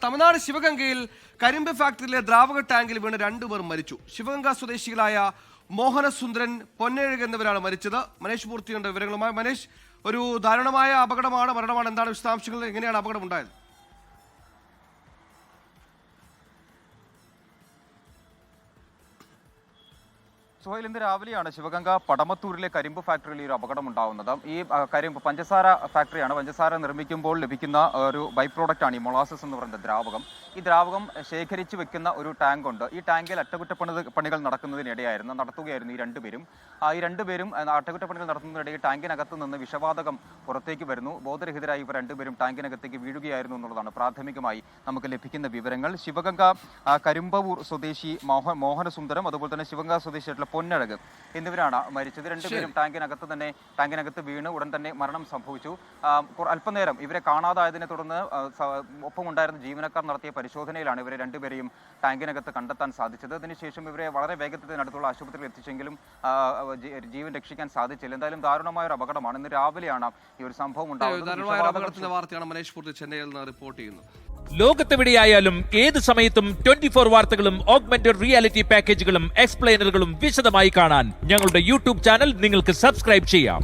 തമിഴ്നാട് ശിവഗംഗയിൽ കരിമ്പ് ഫാക്ടറിയിലെ ദ്രാവക ടാങ്കിൽ വീണ് 2 പേർ മരിച്ചു. ശിവഗംഗ സ്വദേശികളായ മോഹനസുന്ദരൻ, പൊന്നേഴ് എന്നിവരാണ് മരിച്ചത്. മനേഷ് പൂർത്തിയുണ്ട് വിവരങ്ങളുമായി. മനേഷ്, ഒരു ദാരുണമായ മരണമാണ്. എന്താണ് വിശദാംശങ്ങൾ? എങ്ങനെയാണ് അപകടം ഉണ്ടായത്? സുഹൈൽ, ഇന്ന് രാവിലെയാണ് ശിവഗംഗ പടമത്തൂരിലെ കരിമ്പ് ഫാക്ടറിയിൽ ഒരു അപകടം ഉണ്ടാകുന്നത്. ഈ കരിമ്പ് പഞ്ചസാര ഫാക്ടറിയാണ്. പഞ്ചസാര നിർമ്മിക്കുമ്പോൾ ലഭിക്കുന്ന ഒരു ബൈ പ്രോഡക്റ്റാണ് ഈ മൊളാസസ് എന്ന് പറയുന്ന ദ്രാവകം. ഈ ദ്രാവകം ശേഖരിച്ചു വെക്കുന്ന ഒരു ടാങ്ക് ഉണ്ട്. ഈ ടാങ്കിൽ അറ്റകുറ്റപ്പണികൾ നടത്തുകയായിരുന്നു ഈ രണ്ടുപേരും. ഈ രണ്ടുപേരും അറ്റകുറ്റപ്പണികൾ നടത്തുന്നതിനിടെ ഈ ടാങ്കിനകത്ത് നിന്ന് വിഷവാതകം പുറത്തേക്ക് വരുന്നു. ബോധരഹിതരായി ഇവർ രണ്ടുപേരും ടാങ്കിനകത്തേക്ക് വീഴുകയായിരുന്നു എന്നുള്ളതാണ് പ്രാഥമികമായി നമുക്ക് ലഭിക്കുന്ന വിവരങ്ങൾ. ശിവഗംഗ കരിമ്പൂർ സ്വദേശി മോഹനസുന്ദരം, അതുപോലെ തന്നെ ശിവഗംഗ സ്വദേശിയായിട്ടുള്ള പൊന്നഴക് എന്നിവരാണ് മരിച്ചത്. രണ്ടുപേരും ടാങ്കിനകത്ത് വീണ് ഉടൻ തന്നെ മരണം സംഭവിച്ചു. അല്പനേരം ഇവരെ കാണാതായതിനെ തുടർന്ന് ഒപ്പമുണ്ടായിരുന്ന ജീവനക്കാർ നടത്തിയ പരിശോധനയിലാണ് ഇവരെ രണ്ടുപേരെയും ടാങ്കിനകത്ത് കണ്ടെത്താൻ സാധിച്ചത്. അതിനുശേഷം ഇവരെ വളരെ വേഗത്തിനടുത്തുള്ള ആശുപത്രിയിൽ എത്തിച്ചെങ്കിലും ജീവൻ രക്ഷിക്കാൻ സാധിച്ചില്ല. എന്തായാലും ദാരുണമായ ഒരു അപകടമാണ്. ഇന്ന് രാവിലെയാണ് ഈ ഒരു സംഭവം ഉണ്ടാകുന്നത്. ലോകത്തെവിടെയായാലും ഏത് സമയത്തും 24 വാർത്തകളും ഓഗ്മെന്റഡ് റിയാലിറ്റി പാക്കേജുകളും എക്സ്പ്ലെയിനറുകളും വിശദമായി കാണാൻ ഞങ്ങളുടെ യൂട്യൂബ് ചാനൽ നിങ്ങൾക്ക് സബ്സ്ക്രൈബ് ചെയ്യാം.